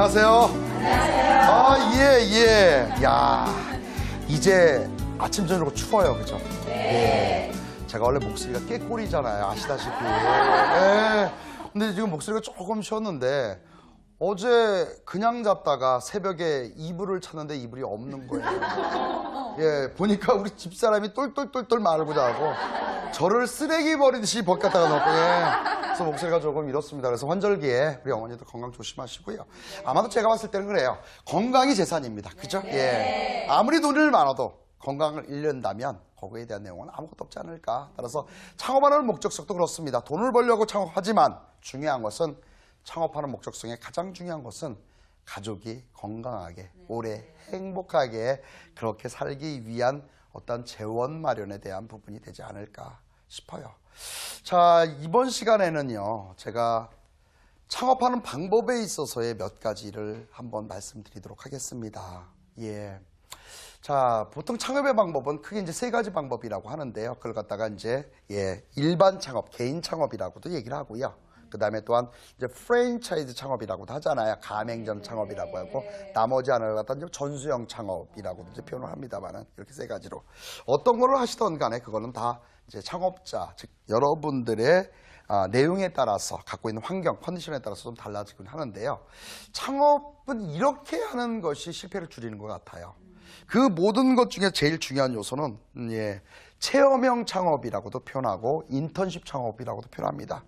안녕하세요. 안녕하세요. 예. 야, 이제 아침, 저녁으로 추워요. 그죠? 네. 제가 원래 목소리가 꾀꼬리잖아요. 아시다시피. 예. 근데 지금 목소리가 조금 쉬었는데, 어제 그냥 잤다가 새벽에 이불을 찾는데 이불이 없는 거예요. 예, 보니까 우리 집사람이 똘똘똘똘 말고 자고, 저를 쓰레기 버리듯이 벗겼다가 놓고, 예. 그래서 목소리가 조금 이렇습니다. 그래서 환절기에 우리 어머니도 건강 조심하시고요. 아마도 제가 봤을 때는 그래요. 건강이 재산입니다. 그죠? 예. 아무리 돈을 많아도 건강을 잃는다면 거기에 대한 내용은 아무것도 없지 않을까. 따라서 창업하는 목적성도 그렇습니다. 돈을 벌려고 창업하지만 중요한 것은 창업하는 목적성의 가장 중요한 것은 가족이 건강하게 오래 행복하게 그렇게 살기 위한 어떤 재원 마련에 대한 부분이 되지 않을까 싶어요. 자, 이번 시간에는요, 제가 창업하는 방법에 있어서의 몇 가지를 한번 말씀드리도록 하겠습니다. 예. 자, 보통 창업의 방법은 크게 이제 세 가지 방법이라고 하는데요. 그걸 갖다가 이제, 일반 창업, 개인 창업이라고도 얘기를 하고요. 그 다음에 또한 이제 프랜차이즈 창업이라고도 하잖아요. 가맹점 창업이라고 하고, 나머지 하나를 갖다 이제 전수형 창업이라고도 이제 표현을 합니다만은, 이렇게 세 가지로. 어떤 거를 하시던 간에 그거는 다 이제 창업자, 즉, 여러분들의 내용에 따라서 갖고 있는 환경, 컨디션에 따라서 좀 달라지긴 하는데요. 창업은 이렇게 하는 것이 실패를 줄이는 것 같아요. 그 모든 것 중에 제일 중요한 요소는, 체험형 창업이라고도 표현하고, 인턴십 창업이라고도 표현합니다.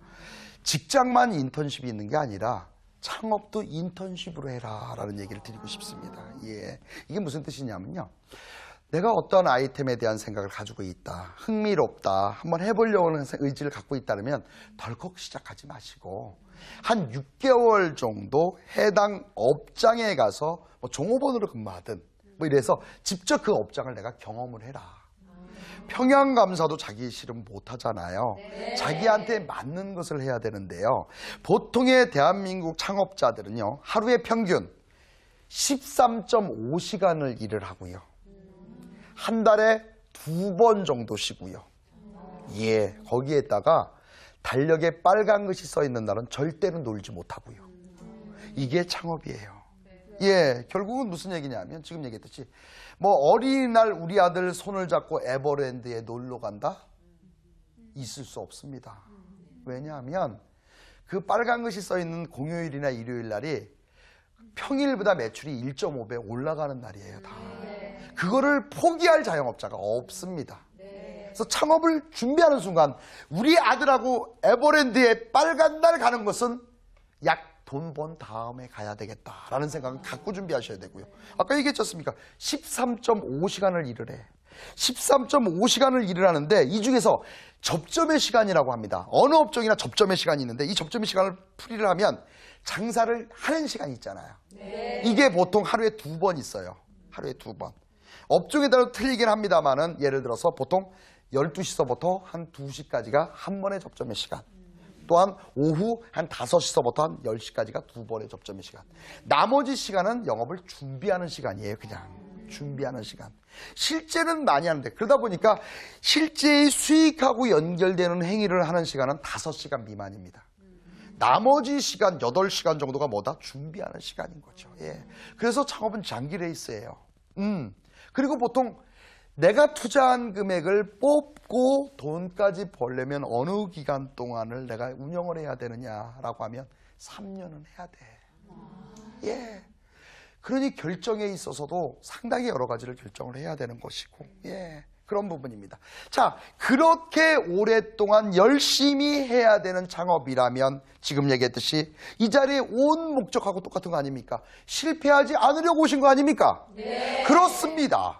직장만 인턴십이 있는 게 아니라 창업도 인턴십으로 해라 라는 얘기를 드리고 싶습니다. 예. 이게 무슨 뜻이냐면요. 내가 어떤 아이템에 대한 생각을 가지고 있다. 흥미롭다. 한번 해보려고 하는 의지를 갖고 있다면 덜컥 시작하지 마시고 한 6개월 정도 해당 업장에 가서 뭐 종업원으로 근무하든 뭐 이래서 직접 그 업장을 내가 경험을 해라. 평양감사도 자기 실은 못하잖아요. 네. 자기한테 맞는 것을 해야 되는데요. 보통의 대한민국 창업자들은요. 하루에 평균 13.5시간을 일을 하고요. 한 달에 2번 정도 쉬고요. 예, 거기에다가 달력에 빨간 글씨 써 있는 날은 절대로 놀지 못하고요. 이게 창업이에요. 예, 결국은 무슨 얘기냐면 지금 얘기했듯이 뭐 어린이날 우리 아들 손을 잡고 에버랜드에 놀러 간다? 있을 수 없습니다. 왜냐하면 그 빨간 글씨 써 있는 공휴일이나 일요일 날이 평일보다 매출이 1.5배 올라가는 날이에요, 다. 그거를 포기할 자영업자가 없습니다. 그래서 창업을 준비하는 순간 우리 아들하고 에버랜드에 빨간 날 가는 것은 약 돈 번 다음에 가야 되겠다라는 생각은 갖고 준비하셔야 되고요. 아까 얘기했지 않습니까? 13.5시간을 일을 해. 13.5시간을 일을 하는데 이 중에서 접점의 시간이라고 합니다. 어느 업종이나 접점의 시간이 있는데 이 접점의 시간을 풀이를 하면 장사를 하는 시간이 있잖아요. 이게 보통 하루에 2번 있어요. 하루에 2번. 업종에 따라 틀리긴 합니다만은 예를 들어서 보통 12시서부터 한 2시까지가 한 번의 접점의 시간. 또한 오후 한 5시서부터 한 10시까지가 2번의 접점의 시간. 나머지 시간은 영업을 준비하는 시간이에요. 그냥 준비하는 시간. 실제는 많이 하는데 그러다 보니까 실제의 수익하고 연결되는 행위를 하는 시간은 5시간 미만입니다. 나머지 시간 8시간 정도가 뭐다? 준비하는 시간인 거죠. 예. 그래서 창업은 장기 레이스예요. 그리고 보통 내가 투자한 금액을 뽑고 돈까지 벌려면 어느 기간 동안을 내가 운영을 해야 되느냐라고 하면 3년은 해야 돼. 예. 그러니 결정에 있어서도 상당히 여러 가지를 결정을 해야 되는 것이고, 예. 그런 부분입니다. 자, 그렇게 오랫동안 열심히 해야 되는 창업이라면 지금 얘기했듯이 이 자리에 온 목적하고 똑같은 거 아닙니까? 실패하지 않으려고 오신 거 아닙니까? 네. 그렇습니다.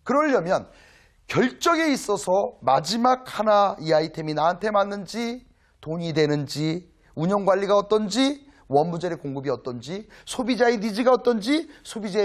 그러려면 결정에 있어서 마지막 하나 이 아이템이 나한테 맞는지 돈이 되는지 운영 관리가 어떤지 원부재료 공급이 어떤지 소비자의 니즈가 어떤지 소비자의